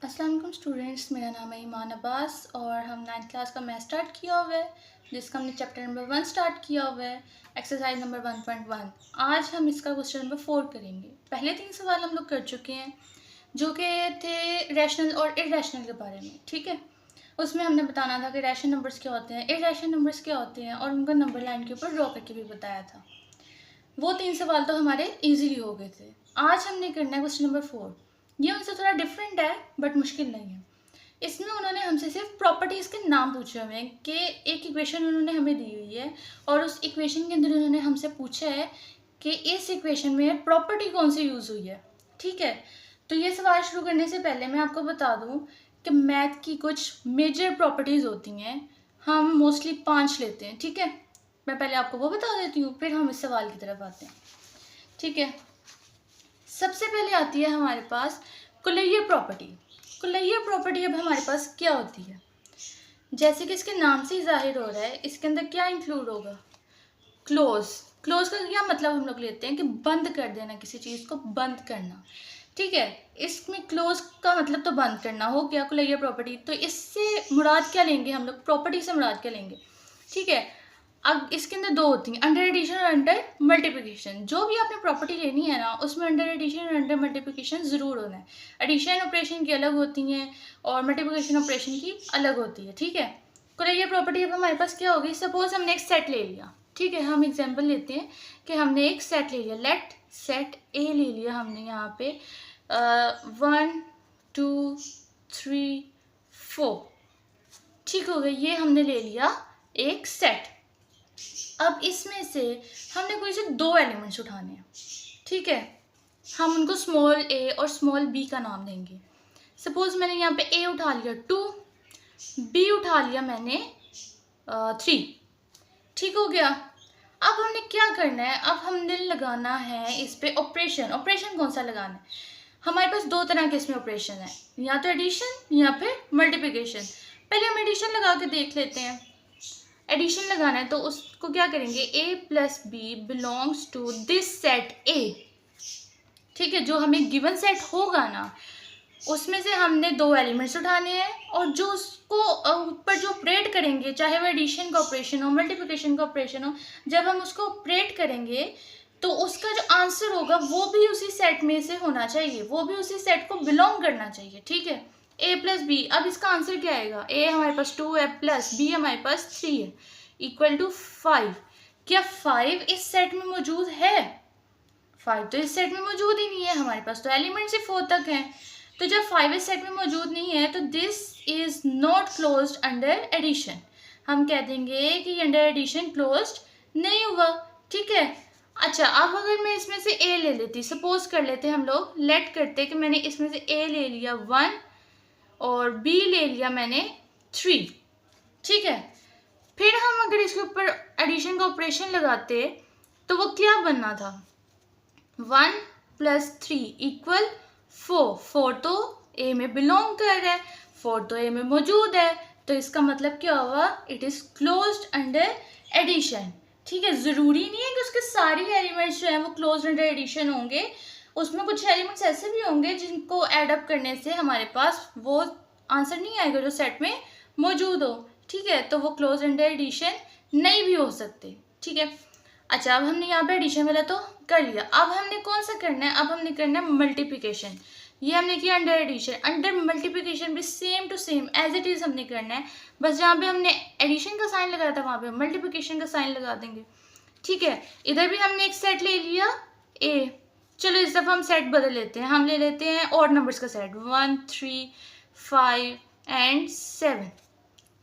अस्सलाम वालेकुम स्टूडेंट्स, मेरा नाम है ईमान अब्बास और हम 9th क्लास का मैथ स्टार्ट किया हुआ है, जिसका हमने चैप्टर नंबर 1 स्टार्ट किया हुआ है, एक्सरसाइज नंबर 1.1। आज हम इसका क्वेश्चन नंबर 4 करेंगे। पहले 3 सवाल हम लोग कर चुके हैं जो कि थे रैशनल और इरेशनल के बारे में। ठीक है, उसमें हमने बताना था कि रैशनल नंबर्स क्या होते हैं, इरेशनल नंबर्स क्या होते हैं और उनका नंबर लाइन के ऊपर ड्रॉ करके भी बताया था। वो 3 सवाल तो हमारे ईजिली हो गए थे। आज हमने करना है क्वेश्चन नंबर 4। ये उनसे थोड़ा डिफरेंट है बट मुश्किल नहीं है। इसमें उन्होंने हमसे सिर्फ प्रॉपर्टीज़ के नाम पूछे हुए हैं कि एक इक्वेशन उन्होंने हमें दी हुई है और उस इक्वेशन के अंदर उन्होंने हमसे पूछा है कि इस इक्वेशन में प्रॉपर्टी कौन सी यूज़ हुई है। ठीक है, तो ये सवाल शुरू करने से पहले मैं आपको बता दूं कि मैथ की कुछ मेजर प्रॉपर्टीज़ होती हैं। हम मोस्टली 5 लेते हैं। ठीक है, मैं पहले आपको वो बता देती हूँ, फिर हम इस सवाल की तरफ आते हैं। ठीक है, सबसे पहले आती है हमारे पास कुलैया प्रॉपर्टी। कुलैया प्रॉपर्टी अब हमारे पास क्या होती है, जैसे कि इसके नाम से ही जाहिर हो रहा है, इसके अंदर क्या इंक्लूड होगा, क्लोज। क्लोज का क्या मतलब हम लोग लेते हैं कि बंद कर देना, किसी चीज़ को बंद करना। ठीक है, इसमें क्लोज का मतलब तो बंद करना हो गया कुलैया प्रॉपर्टी। तो इससे मुराद क्या लेंगे हम लोग, प्रॉपर्टी से मुराद क्या लेंगे। ठीक है, अब इसके अंदर 2 होती हैं, अंडर एडिशन और अंडर मल्टीप्लिकेशन। जो भी आपने प्रॉपर्टी लेनी है ना, उसमें अंडर एडिशन और अंडर मल्टीप्लिकेशन ज़रूर होना है। एडिशन ऑपरेशन की अलग होती हैं और मल्टीप्लिकेशन ऑपरेशन की अलग होती है। ठीक है, कुलैया प्रॉपर्टी अब हमारे पास क्या होगी, सपोज हमने एक सेट ले लिया। ठीक है, हम एग्जांपल लेते हैं कि हमने एक सेट ले लिया, लेट सेट ए ले लिया हमने यहाँ पे 1 2 3 4। ठीक हो गया, ये हमने ले लिया एक सेट। अब इसमें से हमने कोई से 2 एलिमेंट्स उठाने हैं। ठीक है, हम उनको स्मॉल ए और स्मॉल बी का नाम देंगे। सपोज मैंने यहाँ पे ए उठा लिया 2, बी उठा लिया मैंने 3। ठीक हो गया, अब हमने क्या करना है, अब हमने लगाना है इस पे ऑपरेशन। ऑपरेशन कौन सा लगाना है, हमारे पास 2 तरह के इसमें ऑपरेशन है, या तो एडिशन या फिर मल्टीप्लिकेशन। पहले हम एडिशन लगा के देख लेते हैं। एडिशन लगाना है तो उसको क्या करेंगे, A plus B belongs to this set A. ठीक है, जो हमें गिवन सेट होगा ना, उसमें से हमने 2 एलिमेंट्स उठाने हैं और जो उसको ऊपर जो ऑपरेट करेंगे, चाहे वो एडिशन का ऑपरेशन हो मल्टीप्लिकेशन का ऑपरेशन हो, जब हम उसको ऑपरेट करेंगे तो उसका जो आंसर होगा वो भी उसी सेट में से होना चाहिए, वो भी उसी सेट को बिलोंग करना चाहिए। ठीक है, ए प्लस बी, अब इसका आंसर क्या आएगा, ए हमारे पास 2 है प्लस बी हमारे पास 3 है इक्वल टू 5। क्या 5 इस सेट में मौजूद है, 5 तो इस सेट में मौजूद ही नहीं है, हमारे पास तो एलिमेंट सिर्फ 4 तक हैं। तो जब 5 इस सेट में मौजूद नहीं है तो this is not closed under addition. हम कह देंगे कि अंडर एडिशन क्लोज्ड नहीं हुआ। ठीक है, अच्छा अब अगर मैं इसमें से ए ले लेती, सपोज कर लेते हम लोग, लेट करते कि मैंने इसमें से ए ले लिया 1 और बी ले लिया मैंने 3। ठीक है, फिर हम अगर इसके ऊपर एडिशन का ऑपरेशन लगाते तो वो क्या बनना था, 1 प्लस 3 इक्वल 4। 4 तो ए में बिलोंग कर रहा है, 4 तो ए में मौजूद है, तो इसका मतलब क्या हुआ, it is closed under addition. ठीक है, ज़रूरी नहीं है कि उसके सारे एलिमेंट्स जो हैं वो क्लोज्ड अंडर एडिशन होंगे, उसमें कुछ एलिमेंट्स ऐसे भी होंगे जिनको ऐड अप करने से हमारे पास वो आंसर नहीं आएगा जो सेट में मौजूद हो। ठीक है, तो वो क्लोज्ड अंडर एडिशन नहीं भी हो सकते। ठीक है, अच्छा अब हमने यहाँ पे एडिशन वाला तो कर लिया, अब हमने कौन सा करना है, अब हमने करना है मल्टीप्लिकेशन। ये हमने किया अंडर एडिशन, अंडर मल्टीप्लिकेशन भी same to same as it is हमने करना है, बस जहाँ पे हमने एडिशन का साइन लगाया था वहाँ पे मल्टीप्लिकेशन का साइन लगा देंगे। ठीक है, इधर भी हमने एक सेट ले लिया ए। चलो इस दफ़ा हम सेट बदल लेते हैं, हम ले लेते हैं ऑड नंबर्स का सेट 1 3 5 एंड 7।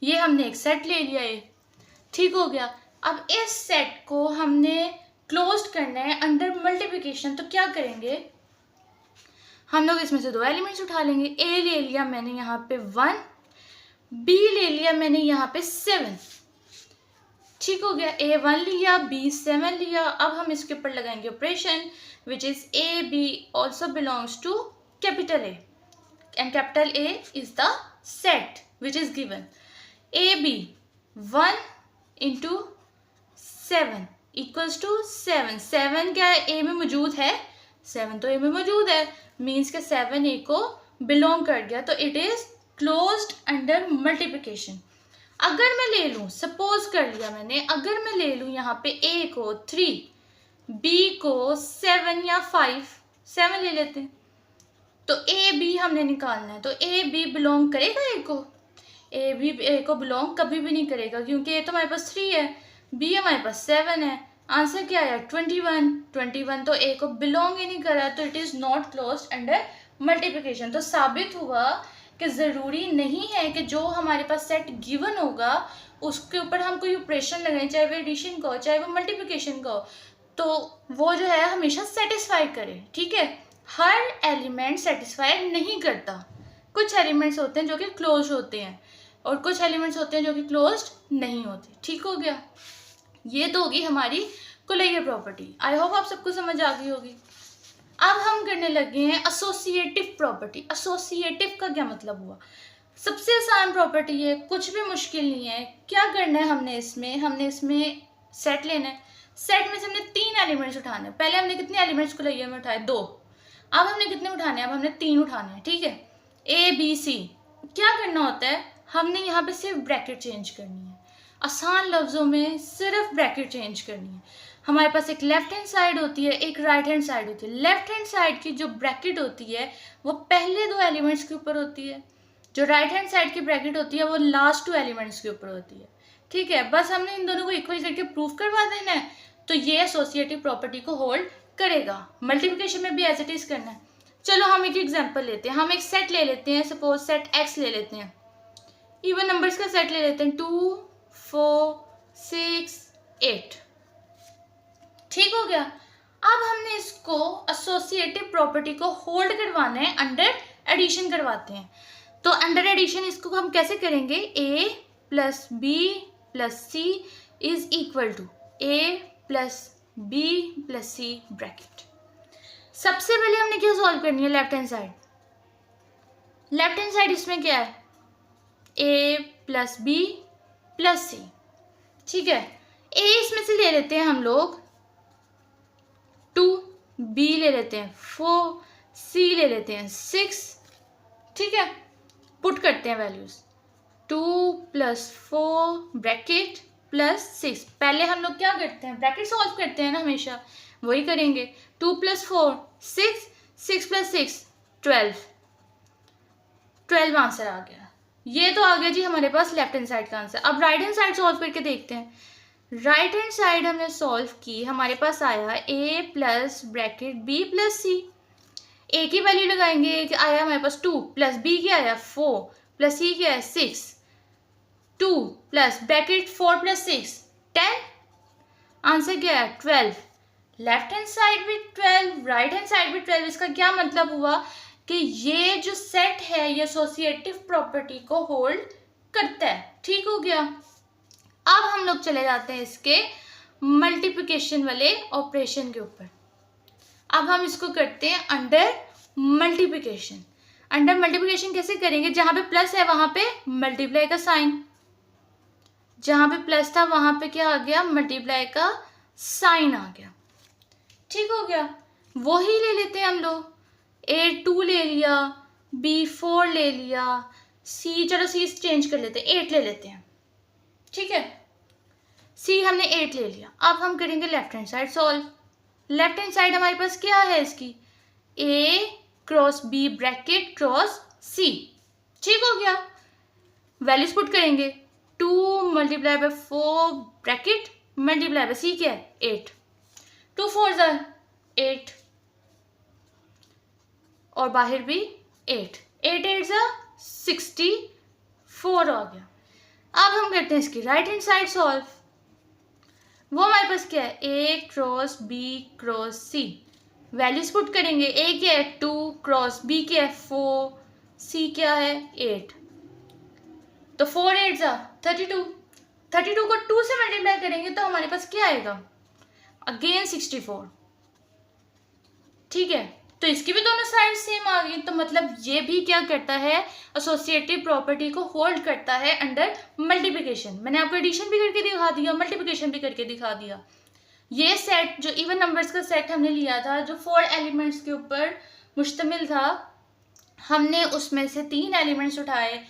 ये हमने एक सेट ले लिया ए। ठीक हो गया, अब इस सेट को हमने क्लोज्ड करना है अंडर मल्टीप्लिकेशन, तो क्या करेंगे, हम लोग इसमें से 2 एलिमेंट्स उठा लेंगे। ए ले लिया मैंने यहाँ पे 1, बी ले लिया मैंने यहाँ पे 7। ठीक हो गया, ए 1 लिया बी 7 लिया। अब हम इसके ऊपर लगाएंगे operation which is A B also belongs to capital A and capital A is the set which is given. A B 1 into 7 equals to 7। 7 क्या ए में मौजूद है, 7 तो ए में मौजूद है, मीन्स के 7 ए को बिलोंग कर गया तो it is closed under multiplication. अगर मैं ले लूँ, सपोज कर लिया मैंने, अगर मैं ले लूँ यहाँ पे ए को 3, बी को 7 या 5, 7 ले लेते हैं, तो ए बी हमने निकालना है। तो ए बी बिलोंग करेगा ए को? ए बी ए को बिलोंग कभी भी नहीं करेगा, क्योंकि ए तो हमारे पास 3 है, बी हमारे पास 7 है। आंसर क्या आया? 21। 21 तो ए को बिलोंग ही नहीं कर रहा, तो it is not closed under multiplication. तो साबित हुआ कि ज़रूरी नहीं है कि जो हमारे पास सेट गिवन होगा उसके ऊपर हम कोई ऑपरेशन लगाएं, चाहे वो एडिशन का हो चाहे वो मल्टीप्लिकेशन का हो, तो वो जो है हमेशा सेटिस्फाई करे। ठीक है, हर एलिमेंट सेटिस्फाई नहीं करता। कुछ एलिमेंट्स होते हैं जो कि क्लोज होते हैं और कुछ एलिमेंट्स होते हैं जो कि क्लोज्ड नहीं होते। ठीक हो गया, ये तो होगी हमारी कुलैया प्रॉपर्टी। आई होप आप सबको समझ आ गई होगी। अब हम करने लगे हैं एसोसिएटिव प्रॉपर्टी। एसोसिएटिव का क्या मतलब हुआ? सबसे आसान प्रॉपर्टी है, कुछ भी मुश्किल नहीं है। क्या करना है हमने इसमें सेट लेना है। सेट में से हमने 3 एलिमेंट्स उठाने हैं। पहले हमने कितने एलिमेंट्स कुलैया में उठाए? 2। अब हमने कितने उठाने हैं? अब हमने 3 उठाने हैं। ठीक है, ए बी सी। क्या करना होता है, हमने यहाँ पे सिर्फ ब्रैकेट चेंज करनी है। आसान लफ्ज़ों में सिर्फ ब्रैकेट चेंज करनी है। हमारे पास एक लेफ्ट हैंड साइड होती है, एक राइट हैंड साइड होती है। लेफ्ट हैंड साइड की जो ब्रैकेट होती है वो पहले 2 एलिमेंट्स के ऊपर होती है, जो राइट हैंड साइड की ब्रैकेट होती है वो लास्ट 2 एलिमेंट्स के ऊपर होती है। ठीक है, बस हमने इन दोनों को इक्वल करके प्रूफ करवा देना है, तो ये एसोसिएटिव प्रॉपर्टी को होल्ड करेगा। मल्टीप्लिकेशन में भी एज इट इज करना है। चलो हम एक एग्जांपल लेते हैं। हम एक सेट ले लेते हैं, सपोज सेट एक्स ले लेते हैं, इवन नंबर्स का सेट ले लेते हैं, 2 4 6 8। ठीक हो गया। अब हमने इसको एसोसिएटिव प्रॉपर्टी को होल्ड करवाना है, अंडर एडिशन करवाते हैं। तो अंडर एडिशन इसको हम कैसे करेंगे? a plus B plus C is equal to a plus B plus C bracket. सबसे पहले हमने क्या सॉल्व करनी है? Left hand side. Left hand side इसमें क्या है? a plus B plus C. ठीक है, a इसमें से ले लेते हैं हम लोग 2, b ले लेते हैं 4, c ले लेते हैं 6। ठीक है, पुट करते हैं वैल्यूज। 2 plus 4 bracket plus 6। पहले हम लोग क्या करते हैं? ब्रैकेट सॉल्व करते हैं ना, हमेशा वही करेंगे। 2 प्लस 4 6, 6 प्लस 6 12 आंसर आ गया। ये तो आ गया जी हमारे पास लेफ्ट हैंड साइड का आंसर। अब राइट हैंड साइड सॉल्व करके देखते हैं। राइट हैंड साइड हमने सॉल्व की, हमारे पास आया a plus bracket b plus C. a की वैल्यू लगाएंगे, आया हमारे पास 2 प्लस b क्या आया 4 प्लस c क्या है 6। 2 प्लस ब्रैकेट 4 प्लस 6 10। आंसर क्या है? 12। लेफ्ट हैंड साइड भी 12, राइट हैंड साइड भी 12। इसका क्या मतलब हुआ कि ये जो सेट है ये एसोसिएटिव प्रॉपर्टी को होल्ड करता है। ठीक हो गया। अब हम लोग चले जाते हैं इसके मल्टीप्लिकेशन वाले ऑपरेशन के ऊपर। अब हम इसको करते हैं अंडर मल्टीप्लिकेशन। अंडर मल्टीप्लिकेशन कैसे करेंगे? जहां पे प्लस है वहां पे मल्टीप्लाई का साइन, जहां पे प्लस था वहां पे क्या आ गया? मल्टीप्लाई का साइन आ गया। ठीक हो गया। वही ले लेते हैं हम लोग। a2 ले लिया, b4 ले लिया, c, चलो c चेंज कर लेते हैं, 8 ले लेते हैं। ठीक है, c हमने 8 ले लिया। अब हम करेंगे left hand side solve. Left hand side हमारे पास क्या है इसकी? a cross b bracket cross c। ठीक हो गया। वैल्यूज पुट करेंगे। 2 multiply by 4 bracket multiply by c क्या है? 8। 2 4 8 और बाहर भी 8, 8 8 64 आ गया। अब हम करते हैं इसकी राइट हैंड साइड सॉल्व। वो हमारे पास क्या है? a cross b cross c। Values put करेंगे। a क्या है? 2 क्रॉस b क्या है? 4, c क्या है? 8। तो 4 8 32। 32 को 2 से मल्टीप्लाई करेंगे तो हमारे पास क्या आएगा? अगेन 64। ठीक है, तो इसकी भी दोनों साइड सेम आ गई। तो मतलब ये भी क्या करता है? एसोसिएटिव प्रॉपर्टी को होल्ड करता है अंडर मल्टीप्लिकेशन। मैंने आपको एडिशन भी करके दिखा दिया, मल्टीप्लिकेशन भी करके दिखा दिया। ये सेट जो इवन नंबर्स का सेट हमने लिया था, जो 4 एलिमेंट्स के ऊपर मुश्तमिल था, हमने उसमें से 3 एलिमेंट्स उठाए,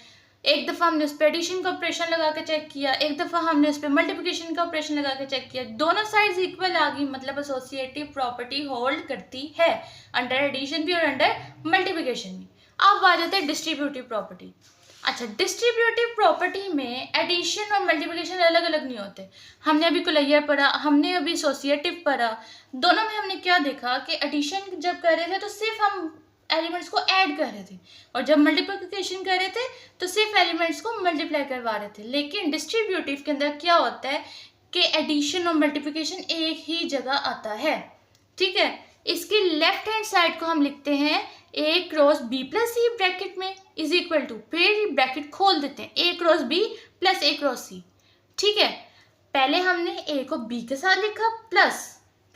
एक दफ़ा हमने उस पर एडिशन का ऑपरेशन लगा के चेक किया, एक दफ़ा हमने उस पर मल्टीप्लिकेशन का ऑपरेशन लगा के चेक किया, दोनों साइड्स इक्वल आ गई, मतलब एसोसिएटिव प्रॉपर्टी होल्ड करती है अंडर एडिशन भी और अंडर मल्टीप्लिकेशन भी। अब आ जाते हैं डिस्ट्रीब्यूटिव प्रॉपर्टी। अच्छा, डिस्ट्रीब्यूटिव प्रॉपर्टी में एडिशन और मल्टीप्लिकेशन अलग अलग नहीं होते। हमने अभी कुलैया पढ़ा, हमने अभी एसोसिएटिव पढ़ा, दोनों में हमने क्या देखा कि एडिशन जब कर रहे थे तो सिर्फ हम एलिमेंट्स को ऐड कर रहे थे, और जब मल्टीप्लिकेशन कर रहे थे तो सिर्फ एलिमेंट्स को मल्टीप्लाई करवा रहे थे। लेकिन डिस्ट्रीब्यूटिव के अंदर क्या होता है कि एडिशन और मल्टीप्लिकेशन एक ही जगह आता है, ठीक है। इसकी लेफ्ट हैंड साइड को हम लिखते हैं a cross b plus c bracket में इज इक्वल टू, फिर ब्रैकेट खोल देते हैं, a cross b plus a cross c, ठीक है। पहले हमने a को b के साथ लिखा प्लस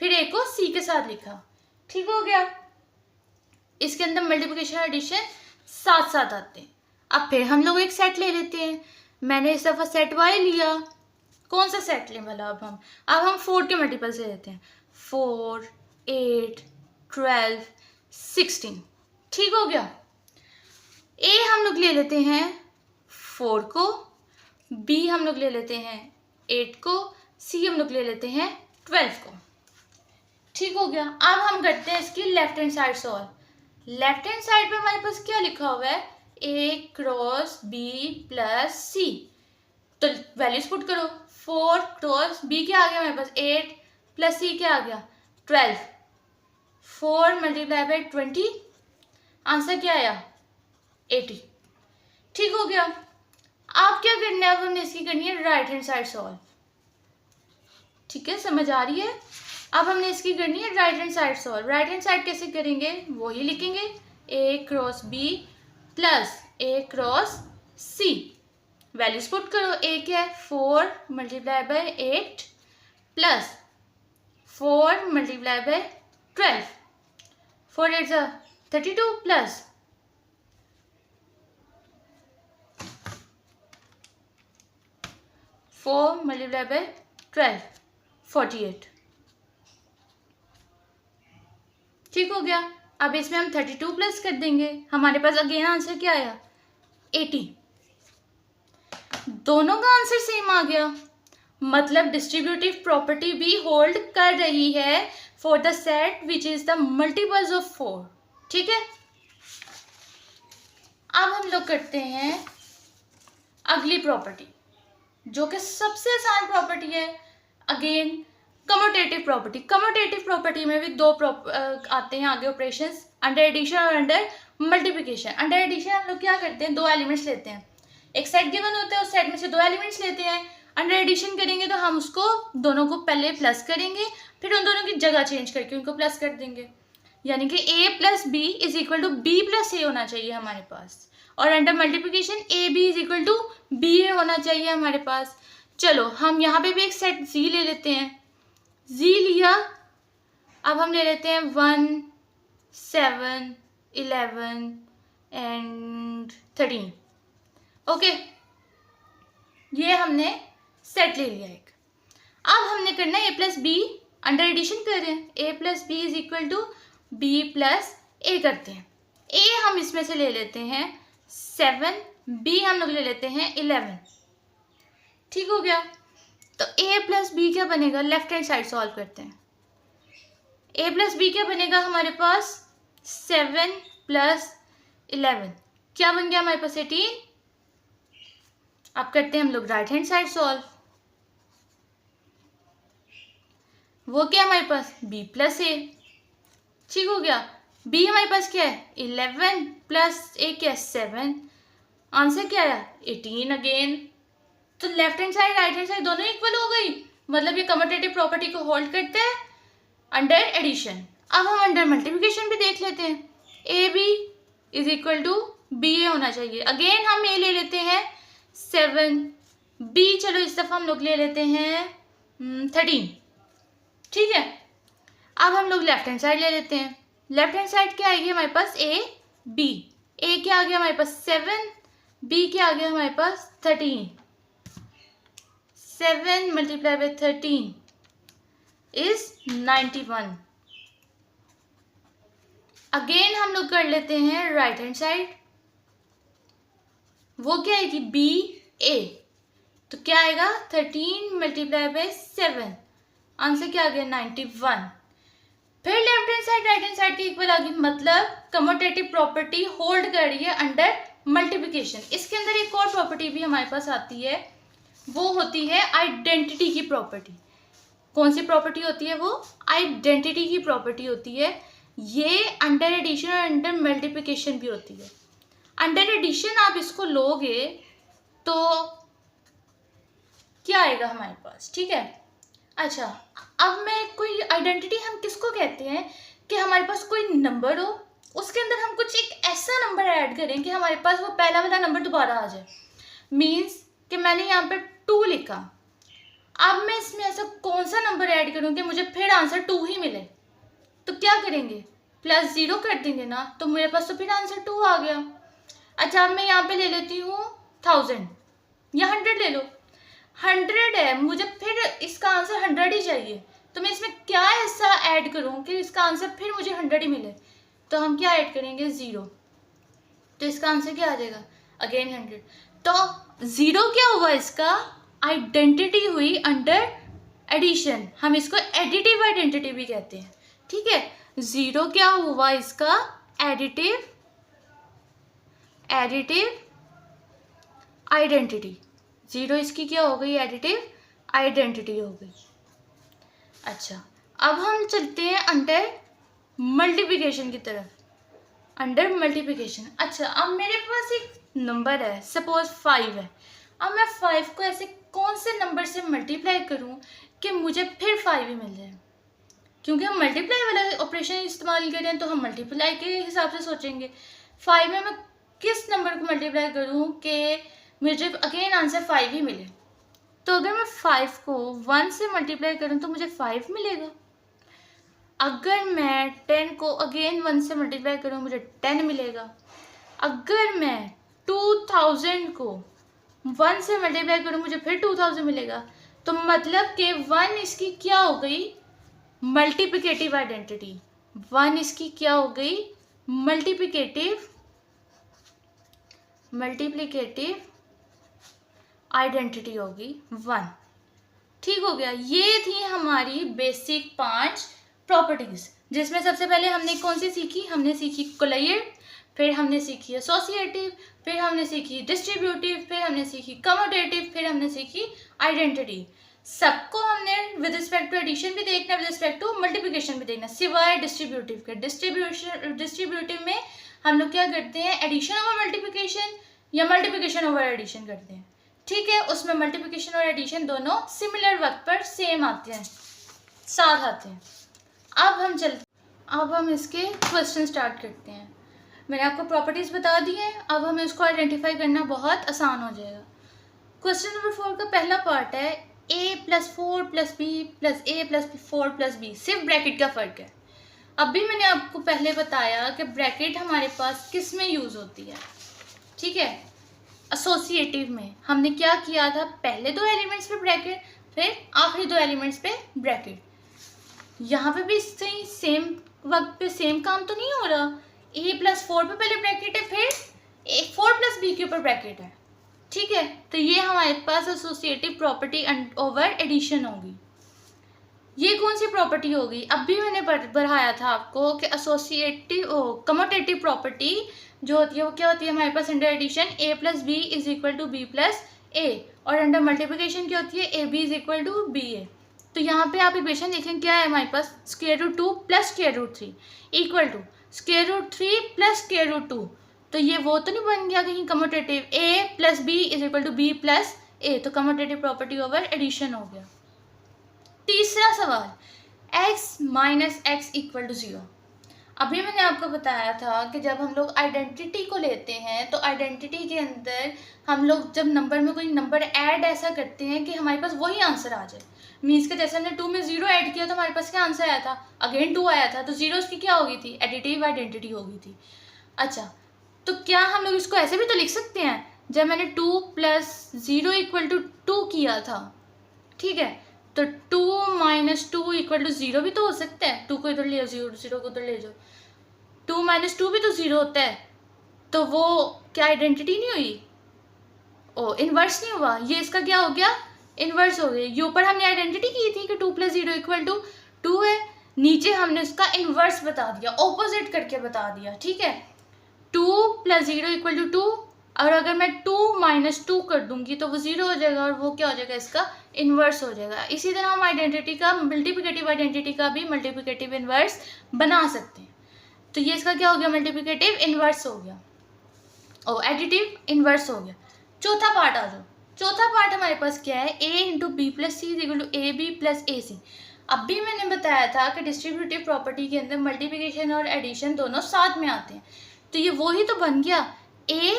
फिर a को c के साथ लिखा, ठीक हो गया। इसके अंदर मल्टीप्लिकेशन एडिशन साथ साथ आते हैं। अब फिर हम लोग एक सेट ले लेते हैं, मैंने इस दफ़ा सेट y लिया, कौन सा सेट लें भला अब हम 4 के मल्टीपल से लेते हैं, 4, 8, 12, 16, ठीक हो गया। a हम लोग ले लेते हैं 4 को, b हम लोग ले लेते हैं 8 को, c हम लोग ले लेते हैं 12 को, ठीक हो गया। अब हम करते हैं इसकी left hand side solve. Left hand side पे हमारे पास क्या लिखा हुआ है, a cross b plus c, तो वैल्यूज पुट करो, 4 क्रॉस b क्या आ गया हमारे पास 8 प्लस c क्या आ गया 12, 4 मल्टीप्लाई बाई 20, आंसर क्या आया 80, ठीक हो गया। आप क्या करना है, अब हमने इसकी करनी है राइट हैंड साइड सॉल्व, ठीक है, समझ आ रही है। अब हमने इसकी करनी है right hand side solve. Right hand side कैसे करेंगे, वही लिखेंगे, a cross b plus a cross c, values put करो, a क्या है 4 multiply by 8 plus 4 multiply by 12, 4 8 32 plus 4 multiply by 12 48, ठीक हो गया। अब इसमें हम 32 प्लस कर देंगे, हमारे पास अगेन आंसर क्या आया 80, दोनों का आंसर सेम आ गया, मतलब डिस्ट्रीब्यूटिव प्रॉपर्टी भी होल्ड कर रही है for the set which is the multiples of 4, ठीक है। अब हम लोग करते हैं अगली प्रॉपर्टी, जो कि सबसे आसान प्रॉपर्टी है, again commutative property. Commutative property में भी दो आते हैं आगे ऑपरेशंस, अंडर एडिशन और अंडर मल्टीप्लिकेशन। अंडर एडिशन हम लोग क्या करते हैं, 2 एलिमेंट्स लेते हैं, एक सेट गिवन होता है, उस सेट में से 2 एलिमेंट्स लेते हैं। अंडर एडिशन करेंगे तो हम उसको दोनों को पहले प्लस करेंगे, फिर उन दोनों की जगह चेंज करके उनको प्लस कर देंगे, यानी कि a plus B is equal to B plus A होना चाहिए हमारे पास, और under multiplication A B is equal to B A होना चाहिए हमारे पास। चलो हम यहाँ पे भी एक सेट जी ले लेते हैं, जी लिया, अब हम ले लेते हैं 1, 7, 11 एंड 13, ओके, ये हमने सेट ले लिया एक। अब हमने करना है a plus B, under addition कर रहे हैं, a plus B is equal to B plus A करते हैं। a हम इसमें से ले लेते हैं 7, b हम लोग ले लेते हैं 11, ठीक हो गया। तो a प्लस बी क्या बनेगा, लेफ्ट हैंड साइड सॉल्व करते हैं, a प्लस बी क्या बनेगा हमारे पास 7 प्लस 11, क्या बन गया हमारे पास 18। अब करते हैं हम लोग राइट हैंड साइड सॉल्व, वो क्या हमारे पास b प्लस ए, ठीक हो गया। b हमारे पास क्या है 11 प्लस ए क्या है 7, आंसर क्या आया 18 अगेन। तो left hand side right hand side दोनों इक्वल हो गई, मतलब ये कम्यूटेटिव प्रॉपर्टी को होल्ड करते हैं अंडर एडिशन। अब हम अंडर मल्टीप्लिकेशन भी देख लेते हैं, A B is equal to B A होना चाहिए। अगेन हम ए ले लेते हैं 7, बी चलो इस दफ़ा हम लोग ले लेते हैं 13, ठीक है। अब हम लोग लेफ्ट हैंड साइड ले लेते हैं, लेफ्ट हैंड साइड क्या आएगी हमारे पास ए बी, ए क्या आ गया हमारे पास 7, बी क्या आ गया हमारे पास 13, 7 मल्टीप्लाई बाई 13 इज 91। अगेन हम लोग कर लेते हैं राइट हैंड साइड, वो क्या आएगी बी ए, तो क्या आएगा 13 मल्टीप्लाई बाय 7, आंसर क्या आ गया 91। फिर left hand side right hand side के इक्वल आ गई, मतलब कम्यूटेटिव प्रॉपर्टी होल्ड कर रही है अंडर मल्टीप्लिकेशन। इसके अंदर एक और प्रॉपर्टी भी हमारे पास आती है, वो होती है आइडेंटिटी की प्रॉपर्टी। कौन सी प्रॉपर्टी होती है वो? आइडेंटिटी की प्रॉपर्टी होती है। ये अंडर एडिशन और अंडर मल्टीप्लिकेशन भी होती है। अंडर एडिशन आप इसको लोगे तो क्या आएगा हमारे पास, ठीक है। अच्छा, अब मैं कोई आइडेंटिटी हम किसको कहते हैं कि हमारे पास कोई नंबर हो, उसके अंदर हम कुछ एक ऐसा नंबर ऐड करें कि हमारे पास वो पहला वाला नंबर दोबारा आ जाए। मीन्स कि मैंने यहाँ पर 2 लिखा, अब मैं इसमें ऐसा कौन सा नंबर ऐड करूँ कि मुझे फिर आंसर 2 ही मिले, तो क्या करेंगे +0 कर देंगे ना, तो मेरे पास तो फिर आंसर 2 आ गया। अच्छा, अब मैं यहाँ पे ले लेती हूँ 1000 या 100 ले लो, 100 है, मुझे फिर इसका आंसर 100 ही चाहिए, तो मैं इसमें क्या ऐसा ऐड करूँ कि इसका आंसर फिर मुझे 100 ही मिले, तो हम क्या ऐड करेंगे 0, तो इसका आंसर क्या आ जाएगा अगेन 100। तो 0 क्या हुआ इसका? आइडेंटिटी हुई अंडर एडिशन, हम इसको एडिटिव आइडेंटिटी भी कहते हैं, ठीक है। 0 क्या हुआ इसका? Additive identity. 0 इसकी क्या हो गई? एडिटिव आइडेंटिटी हो गई। अच्छा, अब हम चलते हैं अंडर मल्टीप्लिकेशन की तरफ। अंडर मल्टीप्लिकेशन, अच्छा, अब मेरे पास एक नंबर है, सपोज 5 है। अब मैं 5 को ऐसे कौन से नंबर से मल्टीप्लाई करूं कि मुझे फिर 5 ही मिल जाए? क्योंकि हम मल्टीप्लाई वाला ऑपरेशन इस्तेमाल करें तो हम मल्टीप्लाई के हिसाब से सोचेंगे। 5 में मैं किस नंबर को मल्टीप्लाई करूं कि मुझे अगेन आंसर 5 ही मिले? तो अगर मैं 5 को 1 से मल्टीप्लाई करूं तो मुझे 5 मिलेगा। अगर मैं 10 को अगेन 1 से मल्टीप्लाई करूं मुझे 10 मिलेगा। अगर मैं 2000 को 1 से मल्टीप्लाई करूं मुझे फिर 2000 मिलेगा। तो मतलब कि 1 इसकी क्या हो गई? Multiplicative identity. 1 इसकी क्या हो गई? मल्टीप्लिकेटिव आइडेंटिटी होगी 1। ठीक हो गया। ये थी हमारी बेसिक 5 प्रॉपर्टीज, जिसमें सबसे पहले हमने कौन सी सीखी? हमने सीखी कोलेट, फिर हमने सीखी एसोसिएटिव, फिर हमने सीखी डिस्ट्रीब्यूटिव, फिर हमने सीखी कम्यूटेटिव, फिर हमने सीखी आइडेंटिटी। सबको हमने विद रिस्पेक्ट टू एडिशन भी देखना, विद रिस्पेक्ट टू मल्टीप्लिकेशन भी देखना, सिवाय डिस्ट्रीब्यूटिव के। डिस्ट्रीब्यूटिव में हम लोग क्या करते हैं? एडिशन ओवर मल्टीप्लिकेशन या मल्टीप्लिकेशन ओवर एडिशन करते हैं, ठीक है। उसमें मल्टीप्लिकेशन और एडिशन दोनों सिमिलर वक्त पर सेम आते हैं, साथ आते हैं। अब हम इसके क्वेश्चन स्टार्ट करते हैं। मैंने आपको प्रॉपर्टीज बता दी हैं, अब हमें इसको आइडेंटिफाई करना बहुत आसान हो जाएगा। क्वेश्चन नंबर 4 का पहला पार्ट है a+4 + b + a + 4 + b, सिर्फ ब्रैकेट का फ़र्क है। अभी मैंने आपको पहले बताया कि ब्रैकेट हमारे पास किस में यूज़ होती है, ठीक है। एसोसिएटिव में हमने क्या किया था? पहले 2 एलिमेंट्स पे ब्रैकेट, फिर आखिरी 2 एलिमेंट्स पे ब्रैकेट। यहाँ पे भी सेम वक्त पे सेम काम तो नहीं हो रहा? a+4 पे पहले ब्रैकेट है, फिर 4 + b के ऊपर ब्रैकेट है, ठीक है। तो ये हमारे पास एसोसिएटिव प्रॉपर्टी ओवर एडिशन होगी। ये कौन सी प्रॉपर्टी होगी? अभी मैंने बढ़ाया था आपको कि एसोसिएटिव कम्यूटेटिव प्रॉपर्टी जो होती है वो क्या होती है हमारे पास? Under addition a + b = b + a, और अंडर मल्टीप्लिकेशन क्या होती है? ab = ba। तो यहाँ पे आप इक्वेशन देखें क्या है हमारे पास? √2 + √3 = √3 + √2। तो ये वो तो नहीं बन गया कहीं commutative? a + b = b + a, तो कम्यूटेटिव प्रॉपर्टी ओवर एडिशन हो गया। तीसरा सवाल, x - x = 0। अभी मैंने आपको बताया था कि जब हम लोग आइडेंटिटी को लेते हैं तो आइडेंटिटी के अंदर हम लोग जब नंबर में कोई नंबर ऐड ऐसा करते हैं कि हमारे पास वही आंसर आ जाए। मीन्स के जैसे हमने 2 में 0 ऐड किया तो हमारे पास क्या आंसर आया था? अगेन 2 आया था, तो 0 उसकी क्या हो गई थी? एडिटिव आइडेंटिटी हो गई थी। अच्छा, तो क्या हम लोग इसको ऐसे भी तो लिख सकते हैं? जब मैंने 2 + 0 = 2 किया था, ठीक है, तो 2 - 2 = 0 भी तो हो सकता है। 2 को इधर ले जाओ, 0 को उधर ले जाओ, 2 माइनस 2 भी तो 0 होता है, तो वो क्या आइडेंटिटी नहीं हुई? ओ इन्वर्स नहीं हुआ, ये इसका क्या हो गया? इन्वर्स हो गया। ये ऊपर हमने आइडेंटिटी की थी कि 2 + 0 = 2 है, नीचे हमने उसका इन्वर्स बता दिया, ऑपोजिट करके बता दिया, ठीक है। 2 + 0 = 2, और अगर मैं 2 - 2 कर दूंगी तो वो 0 हो जाएगा, और वो क्या हो जाएगा? इसका इन्वर्स हो जाएगा। इसी तरह हम आइडेंटिटी का, मल्टीप्लिकेटिव आइडेंटिटी का भी मल्टीप्लिकेटिव इन्वर्स बना सकते हैं। तो ये इसका क्या हो गया? मल्टीप्लिकेटिव इन्वर्स हो गया, ओ एडिटिव इन्वर्स हो गया। चौथा पार्ट आ जाओ। चौथा पार्ट हमारे पास क्या है? a × b + c = ab + ac। अब भी मैंने बताया था कि डिस्ट्रीब्यूटिव प्रॉपर्टी के अंदर मल्टीप्लिकेशन और एडिशन दोनों साथ में आते हैं, तो ये वही तो बन गया, a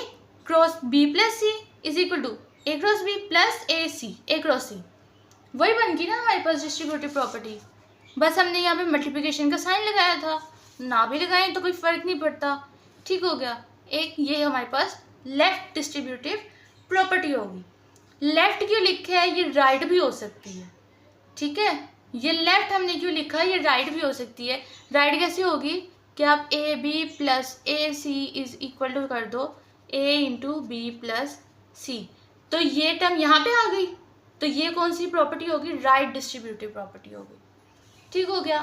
× b + c = a × b + ac, a × c, वही बन गई ना हमारे पास डिस्ट्रीब्यूटिव प्रॉपर्टी। बस हमने यहाँ पे मल्टीप्लिकेशन का साइन लगाया था, ना भी लगाएं तो कोई फ़र्क नहीं पड़ता, ठीक हो गया। एक ये हमारे पास लेफ्ट डिस्ट्रीब्यूटिव प्रॉपर्टी होगी। लेफ्ट क्यों लिखा है? ये राइट भी हो सकती है, ठीक है। ये लेफ्ट हमने क्यों लिखा है? ये राइट भी हो सकती है। राइट कैसे होगी कि आप AB + AC = कर दो A × B + C, तो ये टर्म यहाँ पे आ गई, तो ये कौन सी प्रॉपर्टी होगी? राइट डिस्ट्रीब्यूटिव प्रॉपर्टी होगी, ठीक हो गया।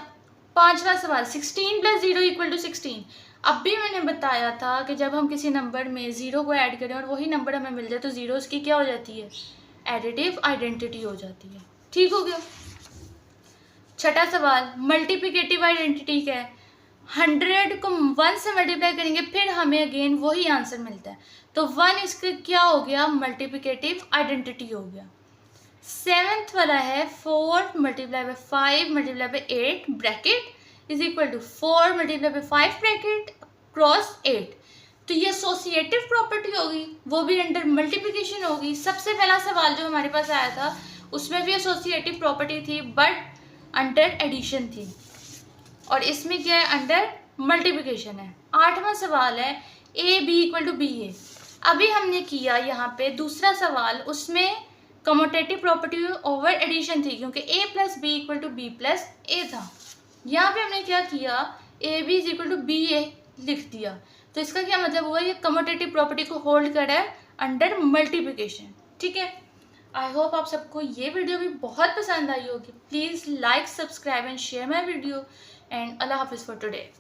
पांचवा सवाल, 16 + 0 = 16। अब भी मैंने बताया था कि जब हम किसी नंबर में 0 को ऐड करें और वही नंबर हमें मिल जाए तो 0 उसकी क्या हो जाती है? एडिटिव आइडेंटिटी हो जाती है, ठीक हो गया। छठा सवाल, मल्टीप्लिकेटिव आइडेंटिटी क्या है? 100 को 1 से मल्टीप्लाई करेंगे फिर हमें अगेन वही आंसर मिलता है, तो 1 इसका क्या हो गया? मल्टीप्लिकेटिव आइडेंटिटी हो गया। सेवेंथ वाला है 4 × 5 × 8 ब्रैकेट = 4 × 5 ब्रैकेट क्रॉस 8, तो ये एसोसिएटिव प्रॉपर्टी होगी, वो भी अंडर मल्टीप्लिकेशन होगी। सबसे पहला सवाल जो हमारे पास आया था उसमें भी एसोसिएटिव प्रॉपर्टी थी, बट अंडर एडिशन थी, और इसमें क्या है? अंडर मल्टीप्लिकेशन है। आठवां सवाल है AB = BA। अभी हमने किया यहाँ पे दूसरा सवाल, उसमें कम्यूटेटिव प्रॉपर्टी ओवर एडिशन थी, क्योंकि A + B = B + A था। यहाँ पे हमने क्या किया? AB = BA लिख दिया, तो इसका क्या मतलब हुआ? ये कम्यूटेटिव प्रॉपर्टी को होल्ड कर रहा है अंडर मल्टीप्लिकेशन, ठीक है। आई होप आप सबको ये वीडियो भी बहुत पसंद आई होगी। Please like, subscribe and share my video, and अल्लाह हाफिज़ फॉर टुडे।